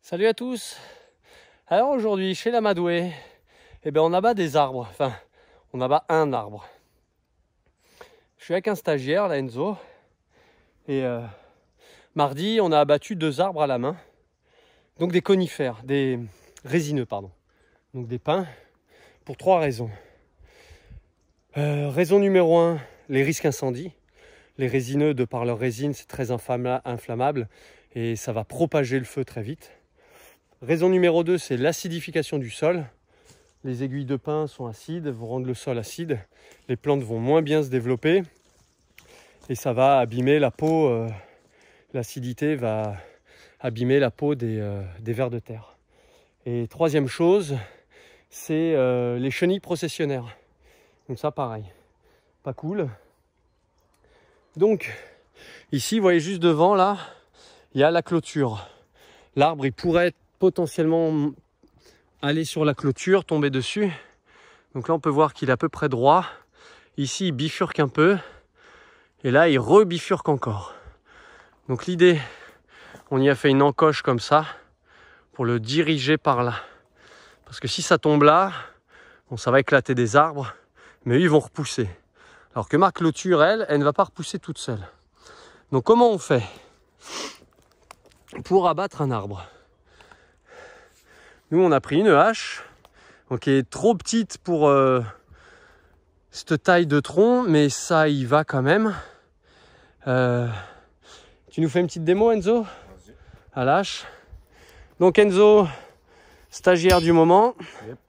Salut à tous. Alors aujourd'hui chez l'Amadoué, on abat des arbres, enfin on abat un arbre. Je suis avec un stagiaire, là Enzo, et mardi on a abattu 2 arbres à la main, donc des conifères, des résineux pardon, donc des pins, pour 3 raisons. Raison numéro 1, les risques incendie. Les résineux, de par leur résine, c'est très inflammable et ça va propager le feu très vite. Raison numéro 2, c'est l'acidification du sol. Les aiguilles de pin sont acides, vont rendre le sol acide. Les plantes vont moins bien se développer et ça va abîmer la peau. L'acidité va abîmer la peau des vers de terre. Et troisième chose, c'est les chenilles processionnaires. Donc ça, pareil, pas cool. Donc ici, vous voyez juste devant, là, il y a la clôture. L'arbre, il pourrait potentiellement aller sur la clôture, tomber dessus. Donc là on peut voir qu'il est à peu près droit. Ici il bifurque un peu et là il rebifurque encore. Donc l'idée, on y a fait une encoche comme ça pour le diriger par là, parce que si ça tombe là, bon, ça va éclater des arbres, mais eux ils vont repousser, alors que ma clôture, elle ne va pas repousser toute seule. Donc comment on fait pour abattre un arbre? Nous, on a pris une hache, donc qui est trop petite pour cette taille de tronc, mais ça y va quand même. Tu nous fais une petite démo, Enzo? À la hache. Donc Enzo, stagiaire du moment. Yep.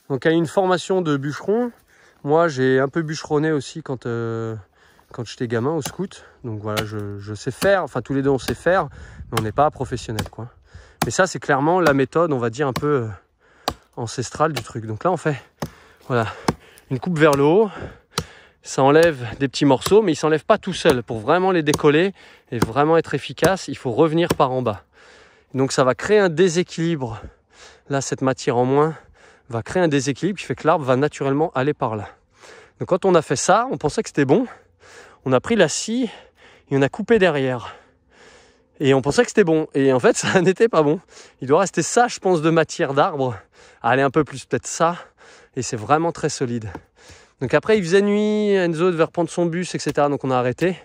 Donc il y a une formation de bûcheron. Moi, j'ai un peu bûcheronné aussi quand j'étais gamin au scout. Donc voilà, je sais faire, enfin tous les deux on sait faire, mais on n'est pas professionnel, quoi. Mais ça, c'est clairement la méthode, on va dire, un peu ancestrale du truc. Donc là, on fait voilà, une coupe vers le haut. Ça enlève des petits morceaux, mais il ne s'enlève pas tout seul. Pour vraiment les décoller et vraiment être efficace, il faut revenir par en bas. Donc ça va créer un déséquilibre. Là, cette matière en moins va créer un déséquilibre qui fait que l'arbre va naturellement aller par là. Donc quand on a fait ça, on pensait que c'était bon. On a pris la scie et on a coupé derrière. Et on pensait que c'était bon. Et en fait, ça n'était pas bon. Il doit rester ça, je pense, de matière d'arbre. Aller un peu plus, peut-être ça. Et c'est vraiment très solide. Donc après, il faisait nuit. Enzo devait reprendre son bus, etc. Donc on a arrêté.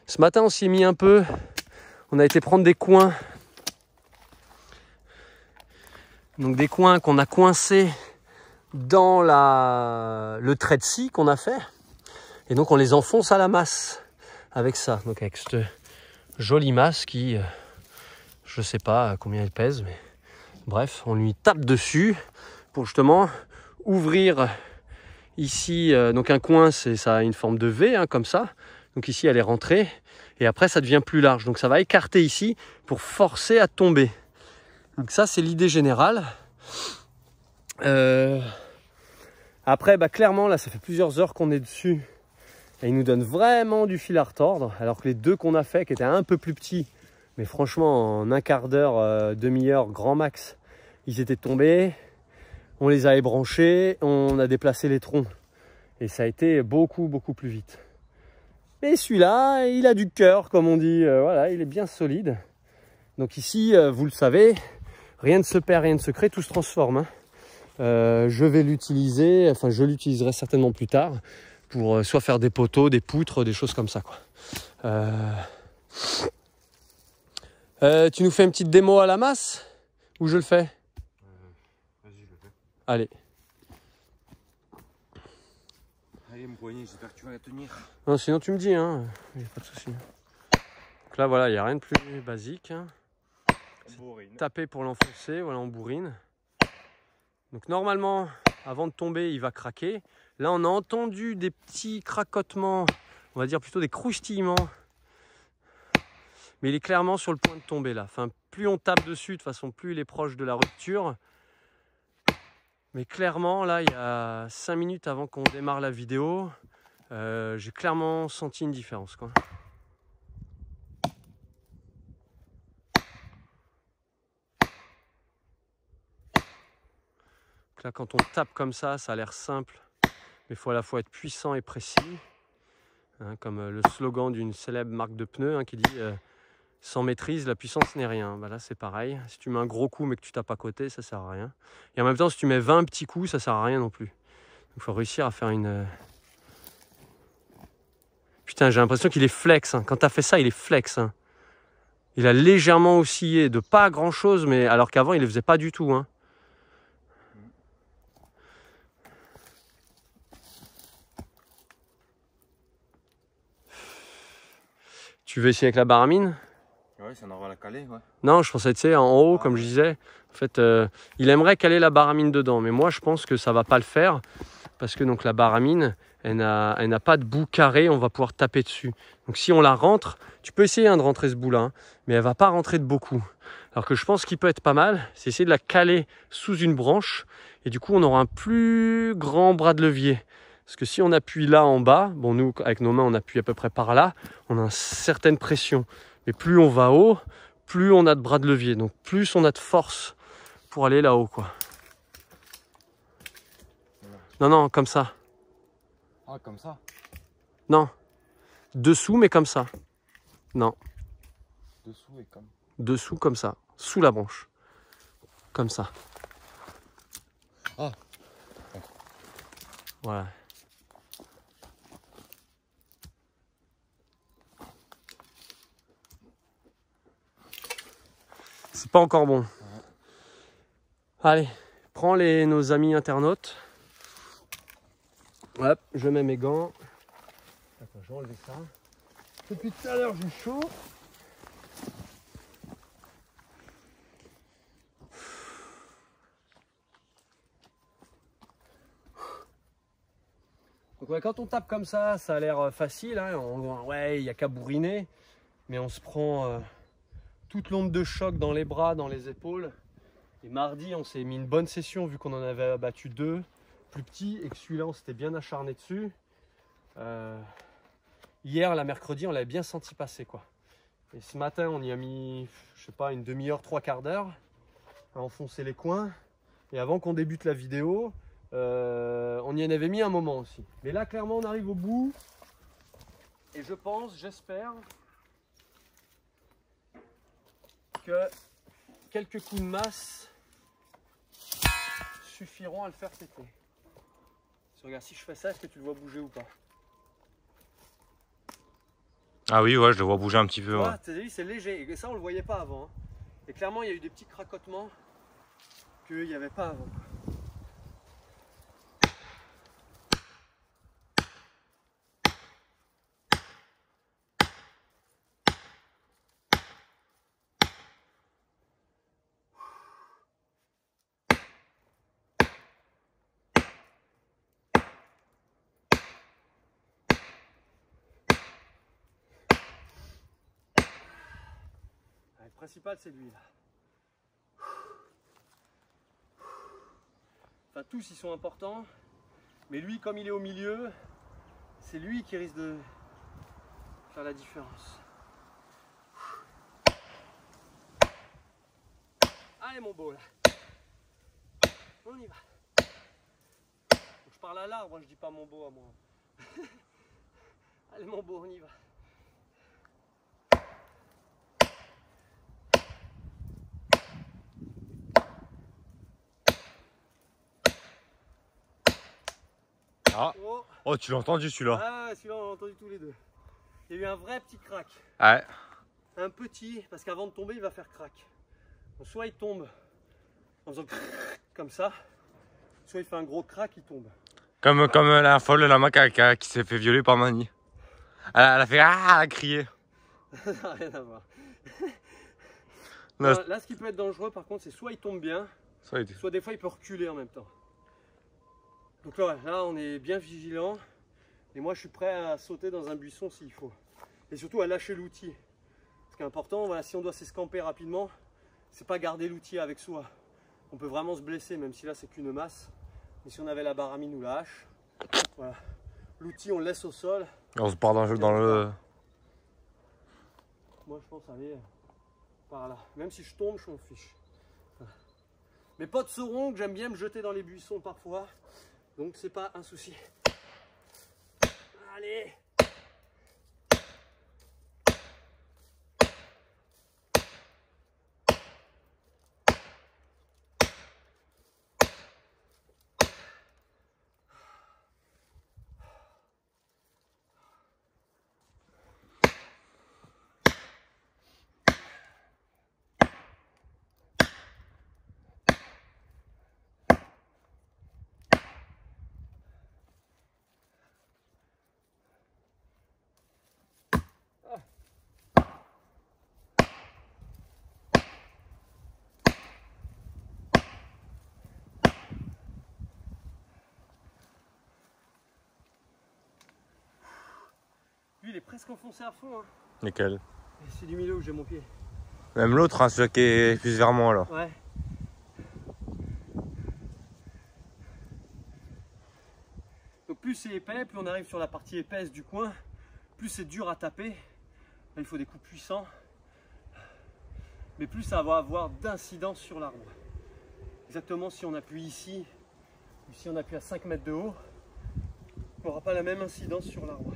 Ce matin, on s'y est mis un peu. On a été prendre des coins. Donc des coins qu'on a coincés dans le trait de scie qu'on a fait. Et donc on les enfonce à la masse avec ça. Donc avec cette jolie masse qui, je sais pas combien elle pèse, mais bref, on lui tape dessus pour justement ouvrir ici. Donc un coin, ça a une forme de V, hein, comme ça. Donc ici elle est rentrée et après ça devient plus large. Donc ça va écarter ici pour forcer à tomber. Donc ça, c'est l'idée générale. Après, clairement, là, ça fait plusieurs heures qu'on est dessus. Et il nous donne vraiment du fil à retordre. Alors que les deux qu'on a fait, qui étaient un peu plus petits, mais franchement, en un quart d'heure, demi-heure, grand max, ils étaient tombés. On les a ébranchés, on a déplacé les troncs. Et ça a été beaucoup, beaucoup plus vite. Mais celui-là, il a du cœur, comme on dit. Voilà, il est bien solide. Donc ici, vous le savez, rien ne se perd, rien ne se crée, tout se transforme, hein. Je vais l'utiliser, enfin je l'utiliserai certainement plus tard pour soit faire des poteaux, des poutres, des choses comme ça, quoi. Tu nous fais une petite démo à la masse ou je le fais? Vas-y, je le fais. Allez. Allez, mon poignet, j'espère que tu vas la tenir. Non, sinon tu me dis, hein, y a pas de souci. Donc là, voilà, il n'y a rien de plus basique, hein. Taper pour l'enfoncer, voilà, on bourrine. Donc normalement, avant de tomber, il va craquer. Là, on a entendu des petits craquotements, on va dire plutôt des croustillements. Mais il est clairement sur le point de tomber là. Enfin, plus on tape dessus, de toute façon, plus il est proche de la rupture. Mais clairement, là, il y a 5 minutes avant qu'on démarre la vidéo, j'ai clairement senti une différence, quoi. Là, quand on tape comme ça a l'air simple, mais il faut à la fois être puissant et précis, hein, comme le slogan d'une célèbre marque de pneus, hein, qui dit Sans maîtrise, la puissance n'est rien. Bah là, c'est pareil. Si tu mets un gros coup mais que tu tapes à côté, ça sert à rien. Et en même temps, si tu mets 20 petits coups, ça sert à rien non plus. Il faut réussir à faire une... Putain, j'ai l'impression qu'il est flex. Hein. Quand tu as fait ça, il est flex. Hein. Il a légèrement oscillé, de pas grand chose, mais alors qu'avant, il ne le faisait pas du tout. Hein. Tu veux essayer avec la baramine? Ouais, ça en aura la calée, ouais. Non, je pensais, tu sais, en haut, comme je disais. En fait, il aimerait caler la baramine dedans, mais moi, je pense que ça va pas le faire. Parce que donc la baramine, elle n'a pas de bout carré, on va pouvoir taper dessus. Donc si on la rentre, tu peux essayer hein, de rentrer ce bout-là, hein, mais elle va pas rentrer de beaucoup. Alors que je pense qu'il peut être pas mal, c'est essayer de la caler sous une branche, et du coup on aura un plus grand bras de levier. Parce que si on appuie là en bas, bon nous avec nos mains on appuie à peu près par là, on a une certaine pression. Mais plus on va haut, plus on a de bras de levier, donc plus on a de force pour aller là-haut, quoi. Non, non, comme ça. Ah, comme ça? Non. Dessous, mais comme ça. Non. Dessous et comme... Dessous, comme ça. Sous la branche. Comme ça. Ah. Voilà. C'est pas encore bon. Allez, prends nos amis internautes. Hop, je mets mes gants. Attends, je vais enlever ça. Depuis tout à l'heure, j'ai chaud. Donc ouais, quand on tape comme ça a l'air facile. Hein, ouais, il n'y a qu'à bourriner. Mais on se prend toute l'onde de choc dans les bras, dans les épaules. Et mardi, on s'est mis une bonne session vu qu'on en avait abattu 2 plus petits et que celui-là, on s'était bien acharné dessus. Hier, la mercredi, on l'avait bien senti passer, quoi. Et ce matin, on y a mis, je sais pas, une demi-heure, 3/4 d'heure à enfoncer les coins. Et avant qu'on débute la vidéo, on y en avait mis un moment aussi. Mais là, clairement, on arrive au bout. Et je pense, j'espère, que quelques coups de masse suffiront à le faire péter. Regarde, si je fais ça, est-ce que tu le vois bouger ou pas? Ah oui, ouais, je le vois bouger un petit peu. Ouais. Ouais, c'est léger. Et ça, on le voyait pas avant. Hein. Et clairement, il y a eu des petits cracotements qu'il n'y avait pas avant. Le principal, c'est lui là. Enfin, tous ils sont importants, mais lui, comme il est au milieu, c'est lui qui risque de faire la différence. Allez mon beau là. On y va. Je parle à l'arbre, je dis pas mon beau à moi. Allez mon beau, on y va. Ah. Oh, tu l'as entendu celui-là? Ah, celui-là on l'a entendu tous les deux. Il y a eu un vrai petit crack. Ouais. Un petit, parce qu'avant de tomber, il va faire crack. Donc, soit il tombe en faisant comme ça, soit il fait un gros crack, il tombe. Comme la folle de la macaque qui s'est fait violer par Mani. Elle a fait ah, elle a crié. Ça n'a rien à voir. Non, Là, ce qui peut être dangereux, par contre, c'est soit il tombe bien, soit des fois il peut reculer en même temps. Donc là, on est bien vigilant. Et moi, je suis prêt à sauter dans un buisson s'il faut. Et surtout à lâcher l'outil. Ce qui est important, voilà, si on doit s'escamper rapidement, c'est pas garder l'outil avec soi. On peut vraiment se blesser, même si là, c'est qu'une masse. Mais si on avait la baramine ou la hache, voilà. L'outil, on le laisse au sol. On se part dans le... Moi, je pense aller par là. Même si je tombe, je m'en fiche. Voilà. Mes potes sauront que j'aime bien me jeter dans les buissons parfois. Donc, c'est pas un souci. Allez! Lui, il est presque enfoncé à fond. Hein. Nickel. C'est du milieu où j'ai mon pied. Même l'autre, hein, celui qui est plus vers moi alors. Ouais. Donc plus c'est épais, plus on arrive sur la partie épaisse du coin, plus c'est dur à taper. Là, il faut des coups puissants. Mais plus ça va avoir d'incidence sur l'arbre. Exactement si on appuie ici, ou si on appuie à 5 mètres de haut, on n'aura pas la même incidence sur l'arbre.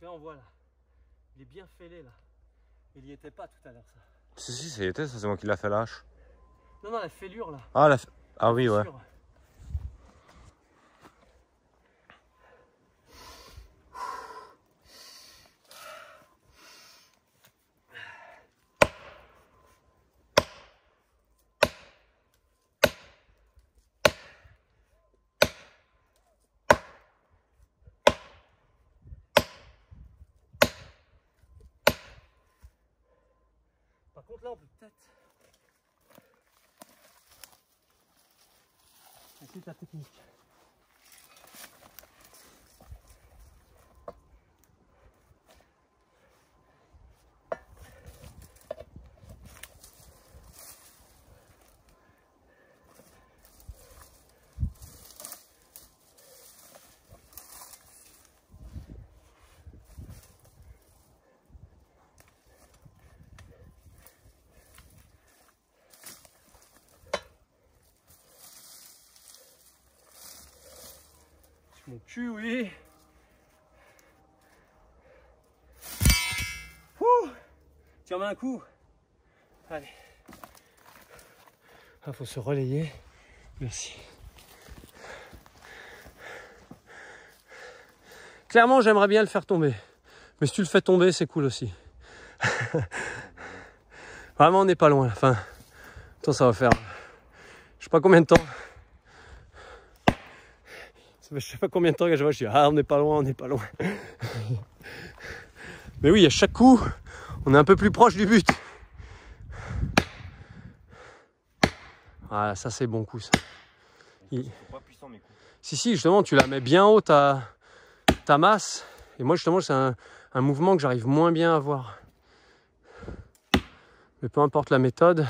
Là on voit là, il est bien fêlé là. Il n'y était pas tout à l'heure ça. Si, ça y était, ça c'est moi qui l'a fait la hache. Non, la fêlure là. Ah, ah oui, ouais. Par contre là on peut peut-être essayer ta technique. Mon cul, oui. Ouh, tiens, un coup. Allez. Il faut se relayer. Merci. Clairement, j'aimerais bien le faire tomber. Mais si tu le fais tomber, c'est cool aussi. Vraiment, on n'est pas loin. Enfin, attends, ça va faire... Je sais pas combien de temps. Je sais pas combien de temps que je vois, je dis ah on n'est pas loin, on n'est pas loin. Mais oui, à chaque coup, on est un peu plus proche du but. Voilà, ça c'est bon coup ça. Pas puissant, mes coups. Si, justement, tu la mets bien haut ta masse. Et moi justement, c'est un mouvement que j'arrive moins bien à voir. Mais peu importe la méthode.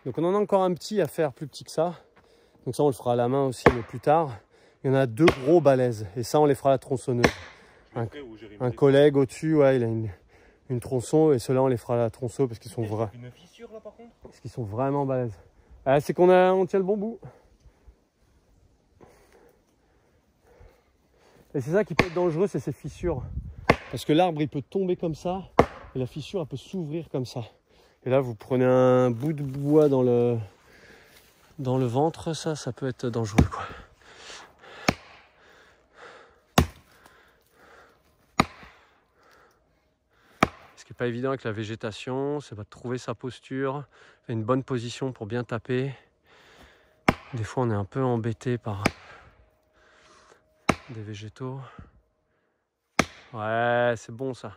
Donc on en a encore un petit à faire, plus petit que ça. Donc ça on le fera à la main aussi, mais plus tard. Il y en a 2 gros balaises. Et ça on les fera à la tronçonneuse. Un collègue au-dessus, ouais, il a une tronçon. Et ceux-là on les fera à la tronçon parce qu'ils sont vrais. Une fissure là par contre. Parce qu'ils sont vraiment balèzes. Ah, c'est on tient le bon bout. Et c'est ça qui peut être dangereux, c'est ces fissures. Parce que l'arbre il peut tomber comme ça. Et la fissure elle peut s'ouvrir comme ça. Et là, vous prenez un bout de bois dans le ventre, ça peut être dangereux, quoi. Ce qui n'est pas évident avec la végétation, c'est de trouver sa posture, faire une bonne position pour bien taper. Des fois, on est un peu embêté par des végétaux. Ouais, c'est bon ça.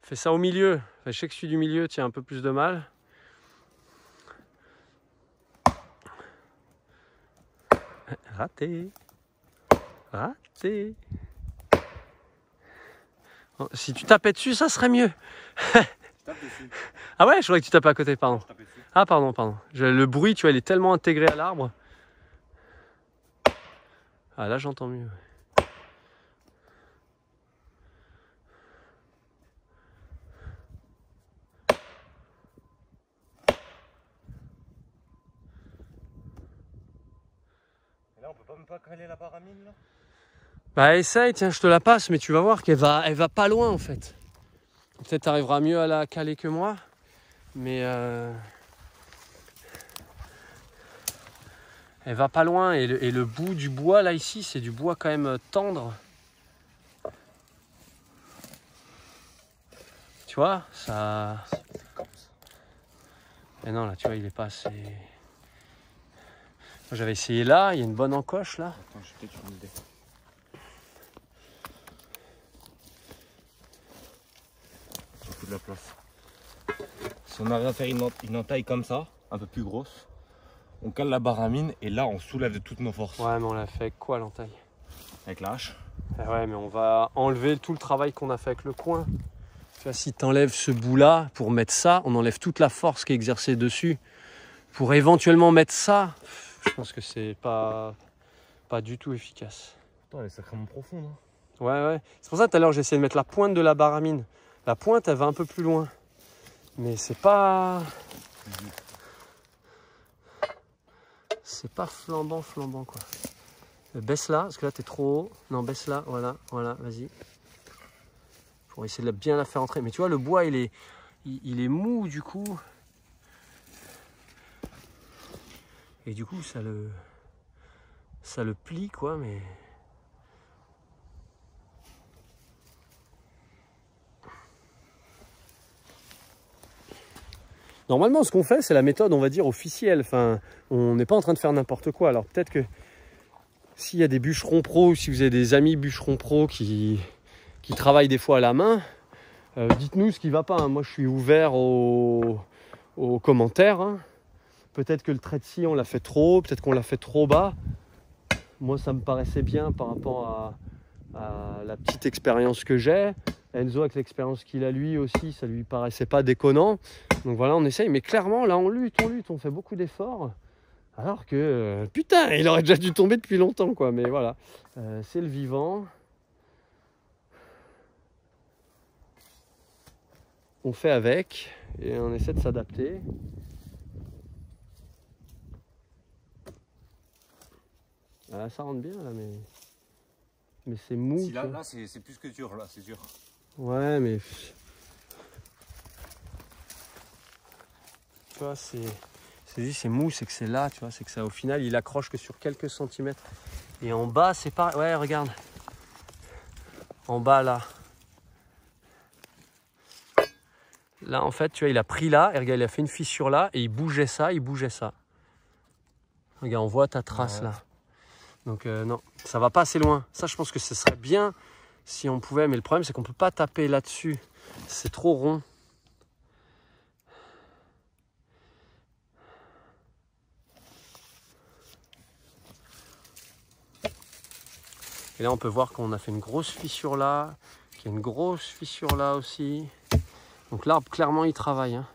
Fais ça au milieu. Je sais que celui du milieu tient un peu plus de mal. Raté. Raté. Oh, si tu tapais dessus, ça serait mieux. Ah ouais, je croyais que tu tapais à côté, pardon. Ah pardon. Le bruit, tu vois, il est tellement intégré à l'arbre. Ah là, j'entends mieux. Là, on peut pas même pas caler la baramine là. Bah essaye, tiens, je te la passe, mais tu vas voir qu'elle elle va pas loin en fait. Peut-être t'arriveras mieux à la caler que moi, mais elle va pas loin et le bout du bois là ici, c'est du bois quand même tendre. Tu vois, ça... Et non, là, tu vois, il est pas assez... J'avais essayé là, il y a une bonne encoche là. Attends, j'ai peut-être une idée. J'ai foutu de la place. Si on arrive à faire une entaille comme ça, un peu plus grosse, on cale la baramine et là on soulève de toutes nos forces. Ouais, mais on l'a fait avec quoi l'entaille? Avec la hache. Ouais, mais on va enlever tout le travail qu'on a fait avec le coin. Tu vois, si tu enlèves ce bout-là pour mettre ça, on enlève toute la force qui est exercée dessus. Pour éventuellement mettre ça, je pense que c'est pas du tout efficace. Putain, elle est sacrément profonde. Hein. Ouais. C'est pour ça que tout à l'heure j'ai essayé de mettre la pointe de la baramine. La pointe, elle va un peu plus loin. Mais c'est pas... C'est pas flambant quoi. Baisse là, parce que là t'es trop haut. Non, baisse là, voilà, vas-y. Pour essayer de bien la faire entrer. Mais tu vois, le bois, il est mou du coup. Et du coup, ça le plie quoi, mais... Normalement, ce qu'on fait, c'est la méthode, on va dire, officielle. Enfin, on n'est pas en train de faire n'importe quoi. Alors peut-être que s'il y a des bûcherons pros, si vous avez des amis bûcherons pros qui travaillent des fois à la main, dites-nous ce qui ne va pas. Hein. Moi, je suis ouvert aux commentaires. Hein. Peut-être que le trait de scie, on l'a fait trop haut, peut-être qu'on l'a fait trop bas. Moi, ça me paraissait bien par rapport à la petite expérience que j'ai. Enzo, avec l'expérience qu'il a lui aussi, ça lui paraissait pas déconnant. Donc voilà, on essaye. Mais clairement, là, on lutte, on fait beaucoup d'efforts. Alors que, putain, il aurait déjà dû tomber depuis longtemps, quoi. Mais voilà, c'est le vivant. On fait avec et on essaie de s'adapter. Ah, ça rentre bien, là, mais c'est mou. Si là c'est plus que dur, là, c'est dur. Ouais, mais... Tu vois, c'est mou, c'est que c'est là, tu vois, c'est que ça, au final, il accroche que sur quelques centimètres. Et en bas, c'est pareil. Ouais, regarde. En bas, là. Là, en fait, tu vois, il a pris là, et regarde, il a fait une fissure là, et il bougeait ça. Regarde, on voit ta trace, ouais. Là. Donc, non, ça va pas assez loin. Ça, je pense que ce serait bien si on pouvait, mais le problème, c'est qu'on peut pas taper là-dessus. C'est trop rond. Et là, on peut voir qu'on a fait une grosse fissure là, qu'il y a une grosse fissure là aussi. Donc l'arbre, clairement, il travaille. Hein.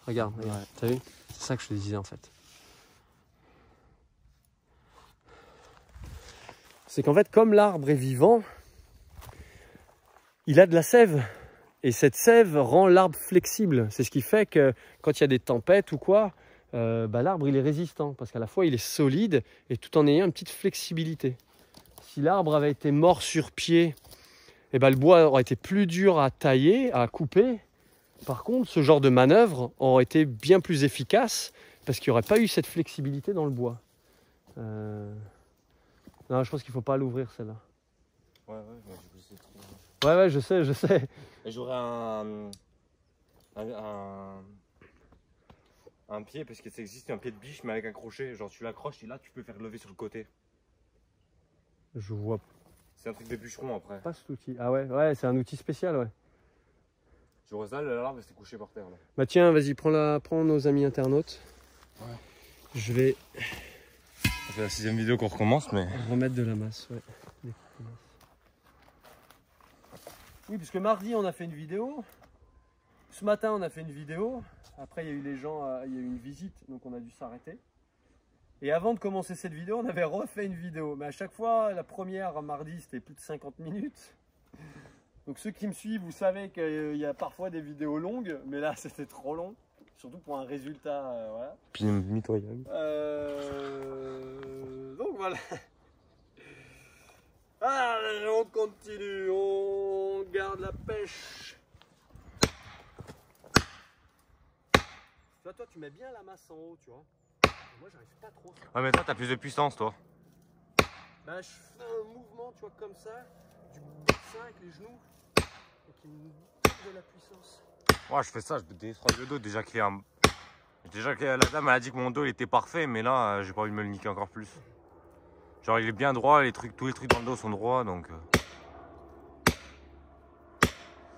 Regarde, ouais. T'as vu? C'est ça que je te disais en fait. C'est qu'en fait, comme l'arbre est vivant, il a de la sève. Et cette sève rend l'arbre flexible. C'est ce qui fait que quand il y a des tempêtes ou quoi, l'arbre, il est résistant. Parce qu'à la fois, il est solide et tout en ayant une petite flexibilité. Si l'arbre avait été mort sur pied, le bois aurait été plus dur à tailler, à couper. Par contre, ce genre de manœuvre aurait été bien plus efficace parce qu'il n'y aurait pas eu cette flexibilité dans le bois. Non, je pense qu'il ne faut pas l'ouvrir celle-là. Ouais, je sais. Et j'aurais un pied, parce que ça existe un pied de biche, mais avec un crochet. Genre tu l'accroches et là tu peux faire lever sur le côté. Je vois. C'est un truc de bûcheron après. Pas cet outil. Ah ouais, c'est un outil spécial, ouais. J'aurais ça, l'arbre reste couché par terre là. Bah tiens, vas-y, prends nos amis internautes. Ouais. Je vais... C'est la 6e vidéo qu'on recommence, mais... Remettre de la masse, ouais. Oui, parce que mardi, on a fait une vidéo. Ce matin, on a fait une vidéo. Après, il y a eu les gens, il y a eu une visite, donc on a dû s'arrêter. Et avant de commencer cette vidéo, on avait refait une vidéo. Mais à chaque fois, la première, mardi, c'était plus de 50 minutes. Donc ceux qui me suivent, vous savez qu'il y a parfois des vidéos longues, mais là, c'était trop long. Surtout pour un résultat, voilà. Puis mitoyable. Donc voilà. Allez, on continue, on garde la pêche. Toi, tu mets bien la masse en haut, tu vois. Moi, j'arrive pas trop. Ouais, mais toi, t'as plus de puissance, toi. Bah, je fais un mouvement, tu vois, comme ça, du bassin avec les genoux, et qui me donne de la puissance. Ouais, je fais ça, je descends le dos déjà qu'il est un... Déjà que la dame elle a dit que mon dos il était parfait, mais là j'ai pas envie de me le niquer encore plus. Genre il est bien droit, tous les trucs dans le dos sont droits donc.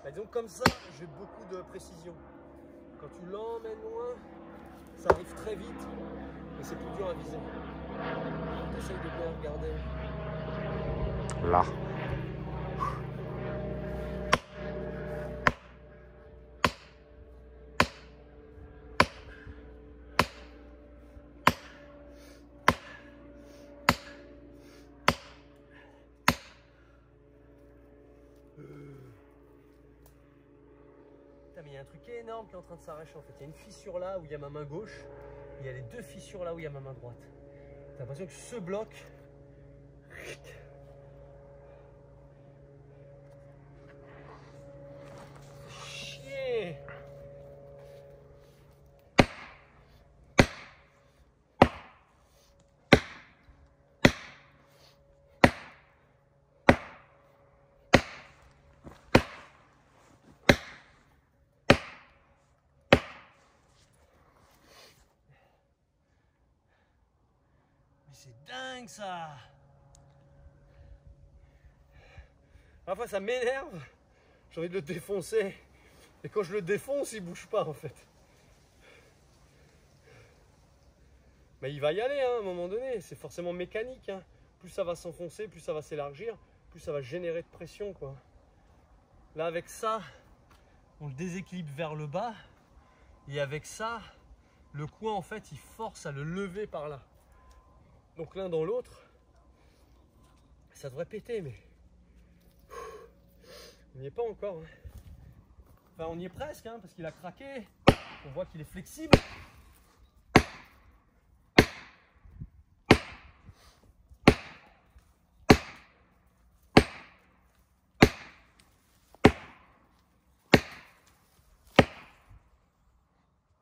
Bah, disons comme ça, j'ai beaucoup de précision. Quand tu l'emmènes loin, ça arrive très vite et c'est plus dur à viser. Essaye de bien regarder. Là. Putain, mais il y a un truc énorme qui est en train de s'arracher en fait. Il y a une fissure là où il y a ma main gauche, et il y a les deux fissures là où il y a ma main droite. T'as l'impression que ce bloc. Chier. C'est dingue ça! Parfois ça m'énerve, j'ai envie de le défoncer. Et quand je le défonce, il bouge pas en fait. Mais il va y aller hein, à un moment donné, c'est forcément mécanique. Hein. Plus ça va s'enfoncer, plus ça va s'élargir, plus ça va générer de pression quoi. Là avec ça, on le déséquilibre vers le bas. Et avec ça, le coin en fait il force à le lever par là. Donc l'un dans l'autre, ça devrait péter, mais on n'y est pas encore. Hein. Enfin, on y est presque, hein, parce qu'il a craqué. On voit qu'il est flexible.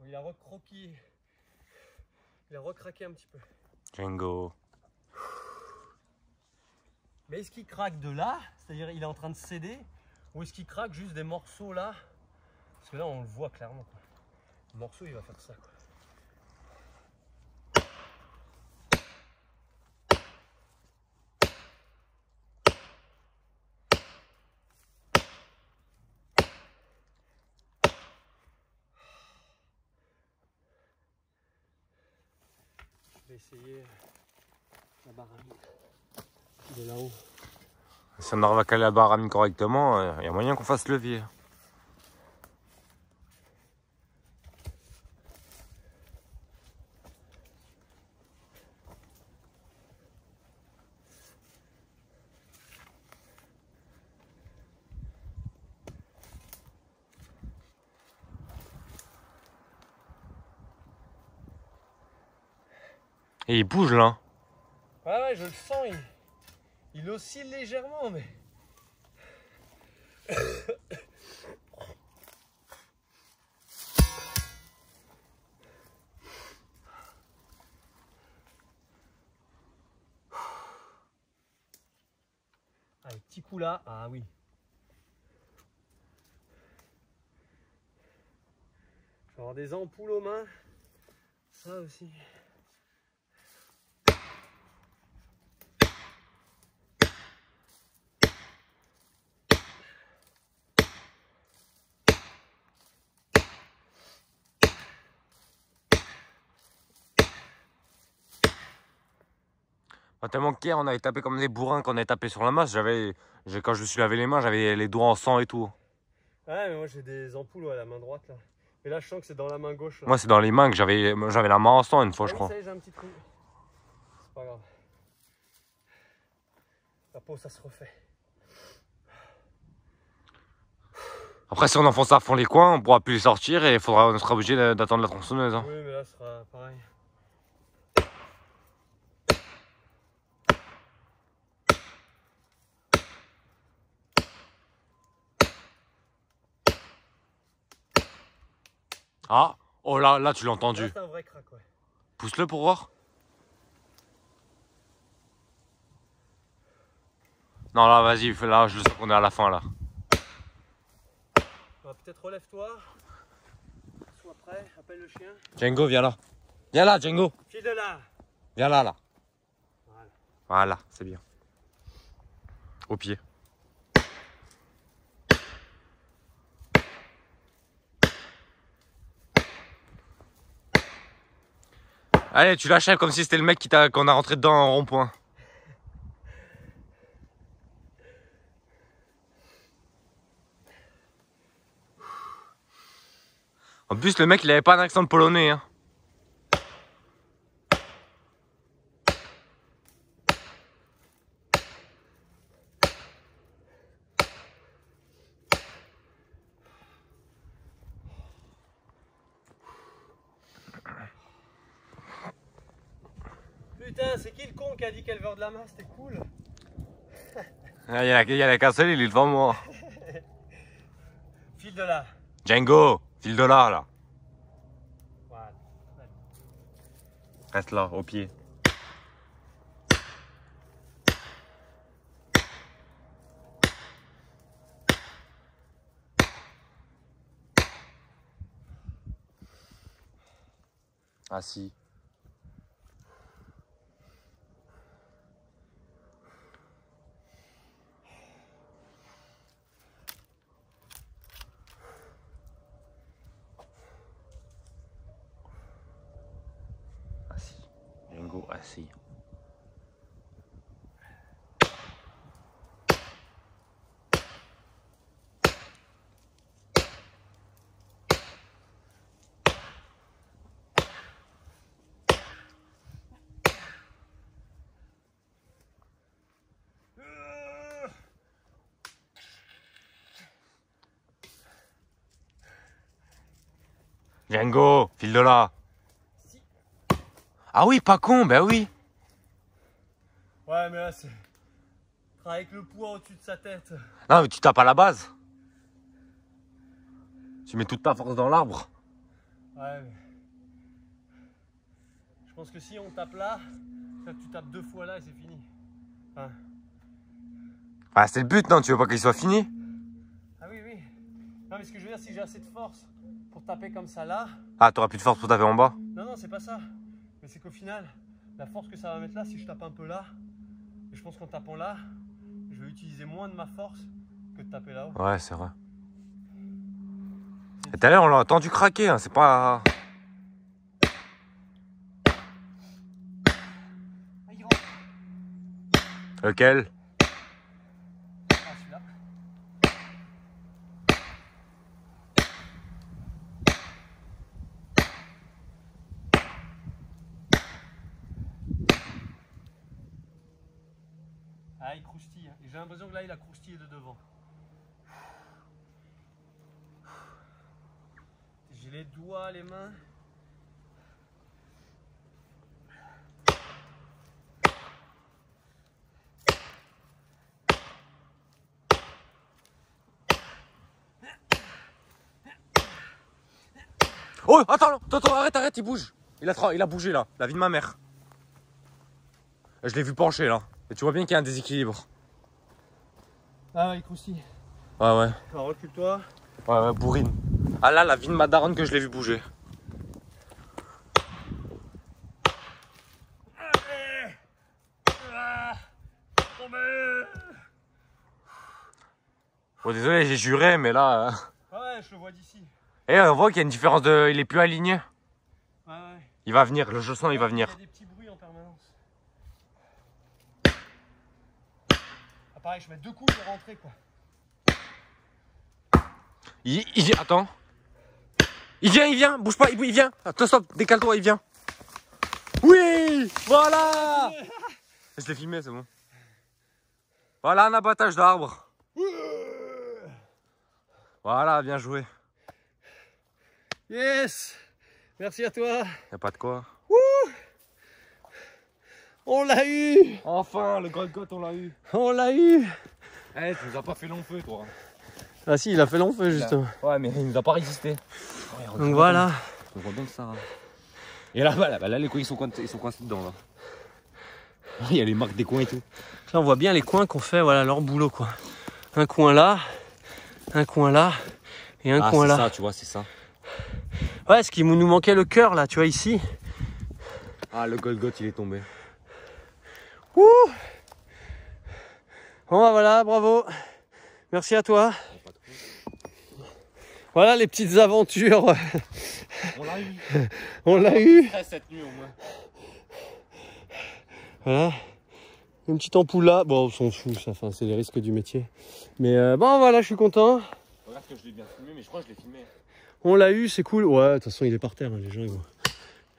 Il a recroqué. Il a recraqué un petit peu. Django. Mais est-ce qu'il craque de là, c'est-à-dire il est en train de céder, ou est-ce qu'il craque juste des morceaux là? Parce que là on le voit clairement quoi. Le morceau il va faire ça quoi. Je vais essayer la baramine de là-haut. Si on arrive à caler la baramine correctement, il y a moyen qu'on fasse levier. Et il bouge là. Ouais, je le sens, il oscille légèrement, mais. Allez, petit coup là, ah oui. Je vais avoir des ampoules aux mains, ça aussi. Tellement qu'hier on avait tapé comme des bourrins quand on avait tapé sur la masse. Quand je me suis lavé les mains, j'avais les doigts en sang et tout. Ouais, mais moi j'ai des ampoules à la main droite là. Mais là je sens que c'est dans la main gauche. Là. Moi c'est dans les mains que j'avais la main en sang une fois je crois. Ça y est, j'ai un petit trou. C'est pas grave. La peau ça se refait. Après si on enfonce à fond les coins, on pourra plus les sortir et on sera obligé d'attendre la tronçonneuse. Hein. Oui mais là ce sera pareil. Ah, oh là tu l'as entendu. C'est un vrai crack ouais. Pousse-le pour voir. Non là vas-y, là je le sens qu'on est à la fin là. Peut-être relève-toi. Sois prêt. prêt? Appelle le chien. Django, viens là. Viens là, Django. File de là. Viens là, là. Voilà. Voilà, c'est bien. Au pied. Allez, tu l'achèves comme si c'était le mec qu'on a rentré dedans en rond-point. En plus, le mec, il avait pas un accent de polonais. Hein. Putain, c'est qui le con qui a dit qu'éleveur de lama c'était cool? Il y a qu'un seul, il est devant moi. File de là. Django, file de là, là. Voilà. Reste là, au pied. Assis. Assis. Django, assis. Django, file de là. Si. Ah oui, pas con, ben oui. Ouais, mais là, c'est. Avec le poids au-dessus de sa tête. Non, mais tu tapes à la base. Tu mets toute ta force dans l'arbre. Ouais, mais. Je pense que si on tape là, tu tapes 2 fois là et c'est fini. Enfin... Ah, c'est le but, non? Tu veux pas qu'il soit fini? Ah oui, oui. Non, mais ce que je veux dire, si j'ai assez de force pour taper comme ça là. Ah, t'auras plus de force pour taper en bas? Non, non, c'est pas ça. Mais c'est qu'au final, la force que ça va mettre là, si je tape un peu là, et je pense qu'en tapant là, je vais utiliser moins de ma force que de taper là-haut. Ouais, c'est vrai. Et tout à l'heure, on l'a entendu craquer, hein, c'est pas... Ah, il rentre. Lequel? Ah, celui-là. Ah, il croustille. Et j'ai l'impression que là, il a croustillé de devant. J'ai les doigts, les mains. Oh, attends, arrête, il bouge. Il a bougé là, la vie de ma mère. Je l'ai vu pencher là. Et tu vois bien qu'il y a un déséquilibre. Ah, il croustille. Ouais. Alors, recule-toi. Ouais, bourrine. Ah là, la vie de ma daronne que je l'ai vu bouger. Bon, désolé, j'ai juré, mais là... Ouais, je le vois d'ici. Et on voit qu'il y a une différence de... Il est plus aligné. Ouais. Il va venir, je sens, il va venir. Il y a des petits bruits en permanence. Ah, pareil, je mets 2 coups, je vais rentrer quoi. Attends. Il vient, bouge pas, il vient. Attends, stop, décale-toi, il vient. Oui, voilà. Je l'ai filmé, c'est bon. Voilà un abattage d'arbre. Voilà, bien joué. Yes. Merci à toi. Y'a pas de quoi. On l'a eu. Enfin, le Golgoth, on l'a eu. On l'a eu. Eh, tu nous as pas fait long feu, toi. Ah si, il a fait long feu justement. Ouais, mais il nous a pas résisté. Ouais, donc voilà. On voit bien que ça... Et là, les coins, ils sont coincés dedans, là. Il y a les marques des coins et tout. Là, on voit bien les coins qu'on fait, voilà, leur boulot, quoi. Un coin là et un coin là. Ah, c'est ça, tu vois, c'est ça. Ouais, ce qui nous manquait le cœur là, tu vois ici. Ah, le Golgoth il est tombé. Ouh. Bon bah voilà, bravo. Merci à toi. Voilà les petites aventures. On l'a eu. On l'a eu. Cette nuit au moins. Voilà. Une petite ampoule là. Bon, on s'en fout, ça, enfin, c'est les risques du métier. Mais bon, voilà, je suis content. Regarde que je l'ai bien filmé, mais je crois que je l'ai filmé. On l'a eu, c'est cool. Ouais, de toute façon, il est par terre, hein, les gens, ils vont.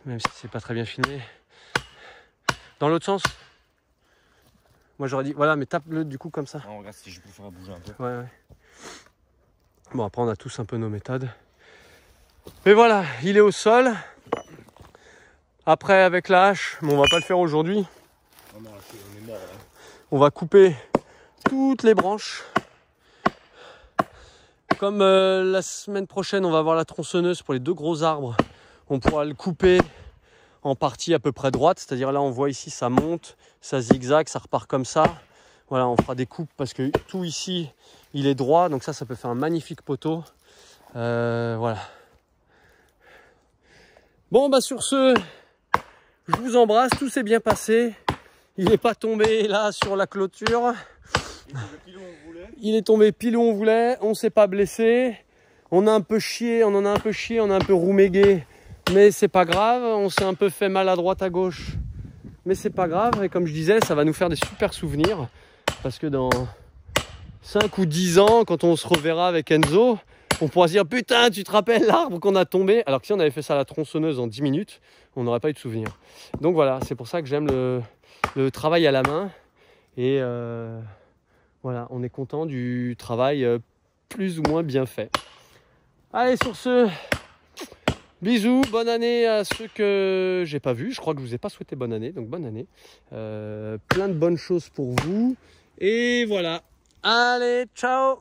Même si c'est pas très bien filmé. Dans l'autre sens. Moi, j'aurais dit, voilà, mais tape-le du coup comme ça. Non, regarde si je peux faire bouger un peu. Ouais, ouais. Bon, après, on a tous un peu nos méthodes. Mais voilà, il est au sol. Après, avec la hache, mais on va pas le faire aujourd'hui. Non, non, on est mort là. On va couper toutes les branches. Comme la semaine prochaine, on va avoir la tronçonneuse pour les 2 gros arbres. On pourra le couper en partie à peu près droite. C'est-à-dire là, on voit ici, ça monte, ça zigzague, ça repart comme ça. Voilà, on fera des coupes parce que tout ici, il est droit. Donc ça peut faire un magnifique poteau. Voilà. Bon, bah sur ce, je vous embrasse. Tout s'est bien passé. Il n'est pas tombé là sur la clôture. Il est tombé pile où on voulait. On s'est pas blessé. On a un peu chié, on en a un peu chié, on a un peu roumégué. Mais c'est pas grave. On s'est un peu fait mal à droite, à gauche. Mais c'est pas grave. Et comme je disais, ça va nous faire des super souvenirs. Parce que dans 5 ou 10 ans, quand on se reverra avec Enzo, on pourra se dire putain, tu te rappelles l'arbre qu'on a tombé? Alors que si on avait fait ça à la tronçonneuse en 10 minutes, on n'aurait pas eu de souvenir. Donc voilà, c'est pour ça que j'aime le travail à la main. Et voilà, on est content du travail plus ou moins bien fait. Allez, sur ce, bisous, bonne année à ceux que j'ai pas vus. Je crois que je vous ai pas souhaité bonne année, donc bonne année. Plein de bonnes choses pour vous. Et voilà. Allez, ciao!